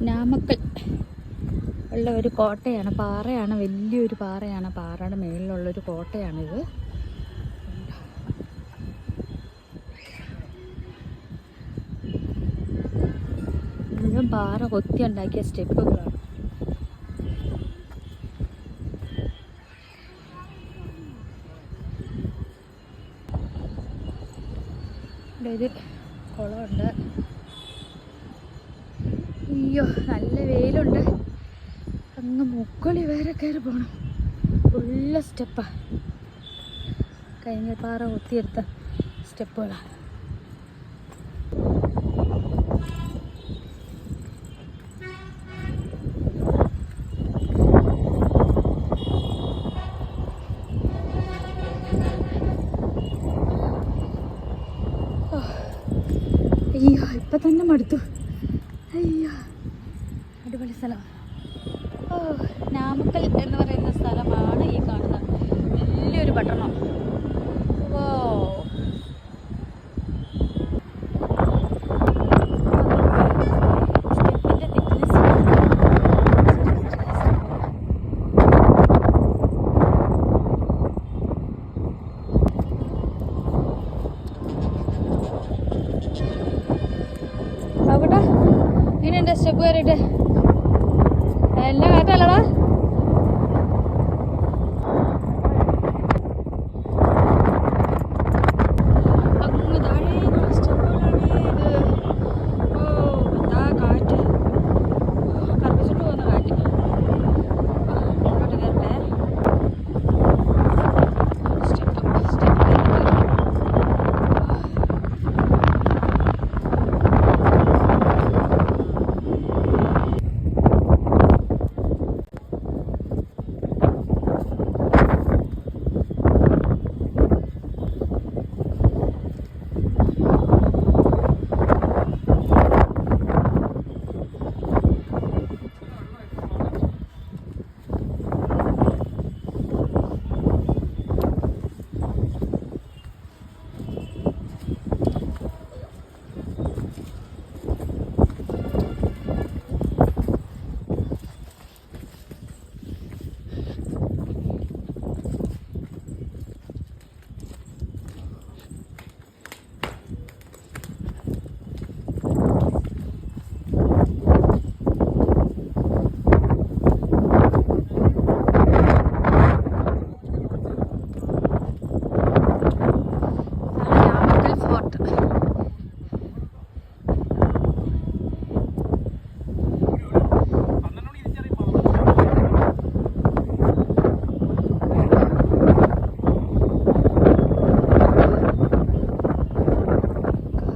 നാമക്കൽ ഉള്ള ഒരു കോട്ടയാണ്, പാറയാണ്, വലിയൊരു പാറയാണ്. പാറയുടെ മേളിലുള്ളൊരു കോട്ടയാണിത്. മുഴുവൻ പാറ കൊത്തി ഉണ്ടാക്കിയ സ്റ്റെപ്പുകളാണ്. ഇവിടെ ഒരു കുളമുണ്ട്. അയ്യോ നല്ല വെയിലുണ്ട്. അങ്ങ് മുകളിൽ വരെ കയറി പോകണം. ഉള്ള സ്റ്റെപ്പാ, കഴിഞ്ഞ പാറ കൊത്തിയെടുത്ത സ്റ്റെപ്പുകളാണ്. അയ്യോ ഇപ്പം തന്നെ മടുത്തു. അയ്യോ അടിപൊളി സ്ഥലം. ഓ നാമക്കൽ എന്ന് പറയുന്ന സ്ഥലമാണ് ഈ കാണുന്നത്. വലിയൊരു പട്ടണം. ഓ സ്റ്റെപ്പിൻ്റെ തിക്നെസ് അവിടെ ഇങ്ങനെയുണ്ട്. സ്റ്റെപ്പ് കയറിയിട്ട് എല്ലാം കാറ്റല്ലടാ. അങ്ങ് താഴേക്കുള്ള സ്റ്റെപ്പുകളാണ് ഇത്. ഓ എന്താ കാറ്റ്, കറപ്പിച്ചിട്ട് പോകുന്ന കാറ്റ്. മുന്നോട്ട് കയറട്ടെ. സ്റ്റെപ്പ് സ്റ്റെപ്പ്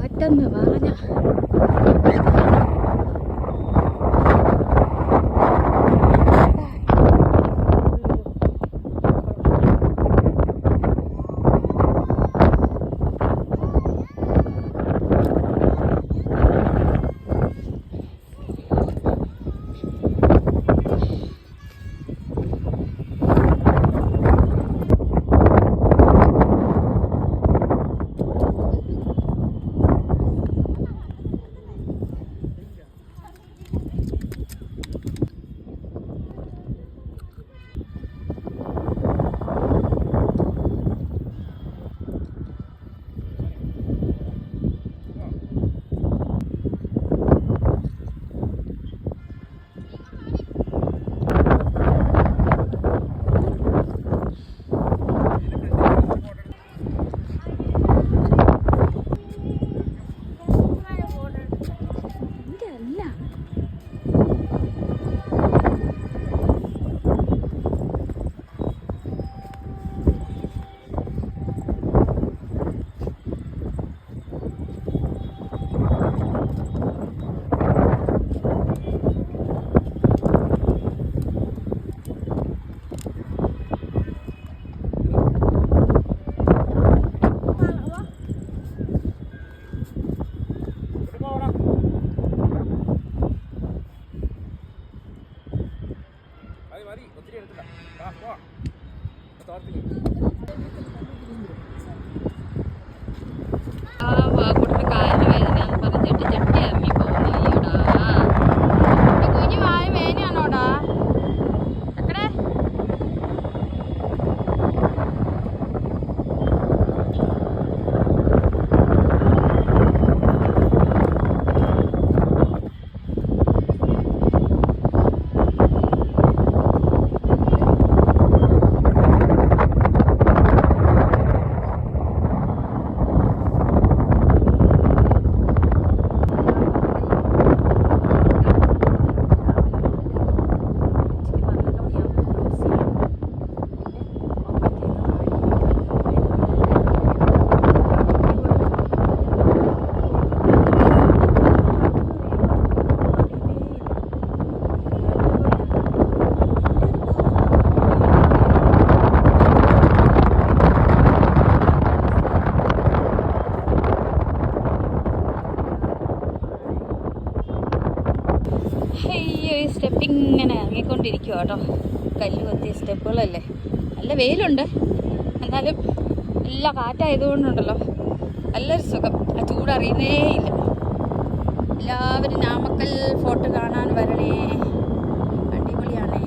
കാറ്റെന്ന് പറഞ്ഞ ആ വാ കൂട്ടിന് കാലിന് വേദനയാന്ന് പറഞ്ഞ് ചട്ടി ചട്ടി അമ്മി പോകുന്നു. അയ്യോടാ അയ്യോ ഈ സ്റ്റെപ്പ് ഇങ്ങനെ ഇറങ്ങിക്കൊണ്ടിരിക്കുക കേട്ടോ. കല്ല് കൊത്തിയ സ്റ്റെപ്പുകളല്ലേ. നല്ല വെയിലുണ്ട്, എന്നാലും നല്ല കാറ്റായതുകൊണ്ടുണ്ടല്ലോ നല്ലൊരു സുഖം. ആ ചൂടറിയുന്നേ ഇല്ല. എല്ലാവരും നാമക്കൽ ഫോർട്ട് കാണാൻ വരണേ, അടിപൊളിയാണേ.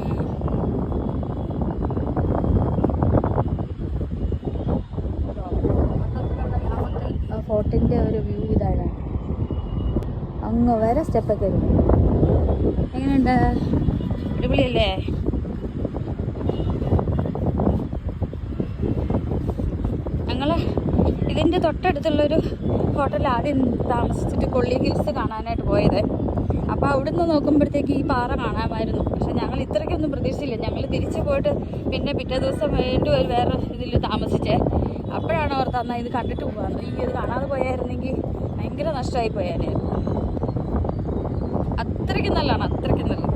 നാമക്കൽ ഫോർട്ടിൻ്റെ ഒരു വ്യൂ ഇതാണ്. അങ്ങ് വരെ സ്റ്റെപ്പൊക്കെ ഉണ്ട്. എങ്ങനെയുണ്ട്? അടിപൊളിയല്ലേ? ഞങ്ങൾ ഇതിൻ്റെ തൊട്ടടുത്തുള്ളൊരു ഹോട്ടലിൽ ആദ്യം താമസിച്ചിട്ട് കൊള്ളി ഹിൽസ് കാണാനായിട്ട് പോയത്. അപ്പോൾ അവിടുന്ന് നോക്കുമ്പോഴത്തേക്ക് ഈ പാറ കാണാമായിരുന്നു. പക്ഷെ ഞങ്ങൾ ഇത്രയ്ക്കൊന്നും പ്രതീക്ഷിച്ചില്ല. ഞങ്ങൾ തിരിച്ചു പോയിട്ട് പിന്നെ പിറ്റേ ദിവസം വീണ്ടും ഒരു വേറെ ഇതിൽ താമസിച്ചേ. അപ്പോഴാണ് ഓർത്ത് എന്നാൽ ഇത് കണ്ടിട്ട് പോകാമെന്ന്. ഈ ഇത് കാണാതെ പോയായിരുന്നെങ്കിൽ ഭയങ്കര നഷ്ടമായി പോയാനായിരുന്നു. അത്രയ്ക്ക് നല്ലതാണ്, അത്രയ്ക്ക് നല്ലത്.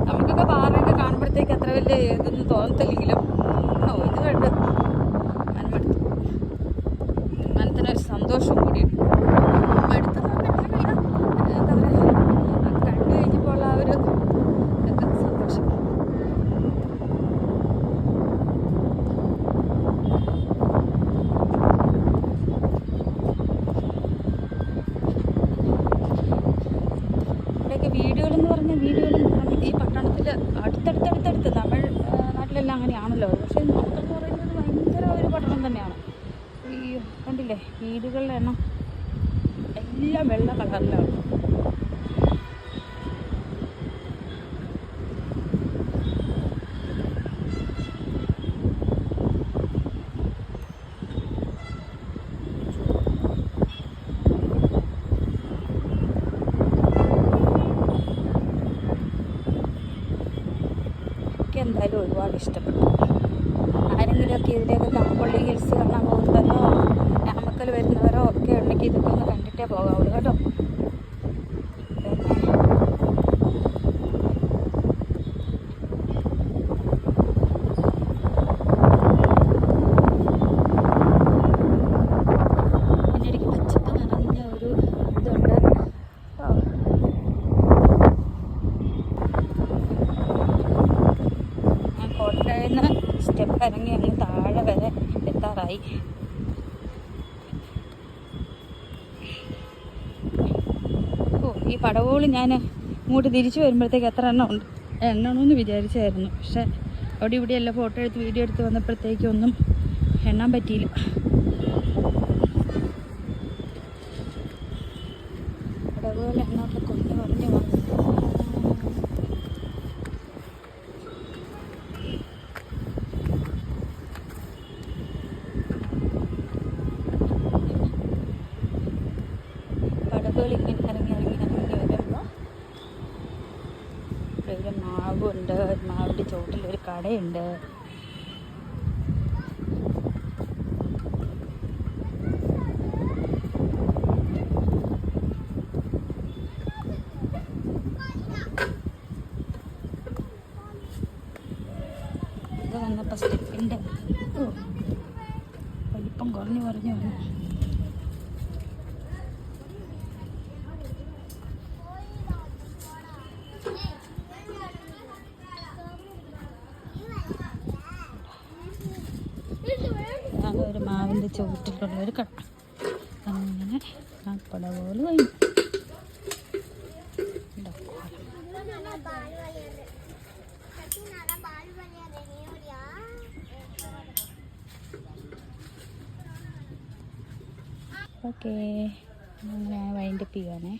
നമുക്കൊക്കെ പാറയൊക്കെ കാണുമ്പോഴത്തേക്ക് അത്ര വലിയ ഇതൊന്നും തോന്നത്തില്ലെങ്കിലും ഇത് കണ്ട് മനമടുത്തു. മനത്തിനൊരു സന്തോഷം കൂടിയുണ്ട്. മടുത്തെന്ന് പറഞ്ഞാൽ എന്താ പറയുക, കണ്ടു കഴിഞ്ഞപ്പോൾ ആ ഒരു സന്തോഷം. വീടുകളെന്ന് പറഞ്ഞാൽ ഈ പട്ടണത്തിൽ അടുത്തടുത്തടുത്തടുത്ത് തമിഴ് നാട്ടിലെല്ലാം അങ്ങനെയാണല്ലോ. പക്ഷേ നാമക്കൽ എന്ന് പറയുന്നത് ഭയങ്കര ഒരു പട്ടണം തന്നെയാണ്. ഈ കണ്ടില്ലേ വീടുകളുടെ എണ്ണം എല്ലാം വെള്ള കളറിലാണ്. എന്തായാലും ഒരുപാട് ഇഷ്ടപ്പെട്ടു. ആരെങ്കിലുമൊക്കെ ഇതിലേക്ക് കൊള്ളി ഹിൽസ് കാണാൻ പോകുന്നവരോ നാമക്കൽ വരുന്നവരോ ഒക്കെ ഉണ്ടെങ്കിൽ ഇതൊക്കെ ഒന്ന് കണ്ടിട്ടേ പോകാവുള്ളൂ കേട്ടോ. പിന്നെ എനിക്ക് പച്ചപ്പ് നിറഞ്ഞ ഒരു ഇതുണ്ട്. കോട്ടയിന്ന് സ്റ്റെപ്പ് ഇറങ്ങി അങ്ങ് താഴെ വരെ എത്താറായി. ഈ പടവോളി ഞാൻ ഇങ്ങോട്ട് തിരിച്ചു വരുമ്പോഴത്തേക്ക് എത്ര എണ്ണം ഉണ്ട് എണ്ണണമെന്ന് വിചാരിച്ചായിരുന്നു. പക്ഷെ അവിടെ ഇവിടെയെല്ലാം ഫോട്ടോ എടുത്ത് വീഡിയോ എടുത്ത് വന്നപ്പോഴത്തേക്കും ഒന്നും എണ്ണാൻ പറ്റിയില്ല. പടവോളി എണ്ണമൊക്കെ കൊണ്ട് പറഞ്ഞു വന്നു. ഇങ്ങനെ ഇറങ്ങി വരുമ്പോൾ ഇവിടെ ഒരു മാവുണ്ട്. മാവിൻ്റെ ചുവട്ടിലൊരു കടയുണ്ട്. ഇത് വന്നപ്പോൾ സ്റ്റെപ്പിൻ്റെ വലിപ്പം കുറഞ്ഞു വന്നു. ഒരു മാവിൻ്റെ ചുവട്ടിലുള്ളൊരു കട. അങ്ങനെ ആ പടവോളി കഴിഞ്ഞു. ഓക്കേ, അങ്ങനെ വൈൻഡപ്പ് ചെയ്യുവാണേ.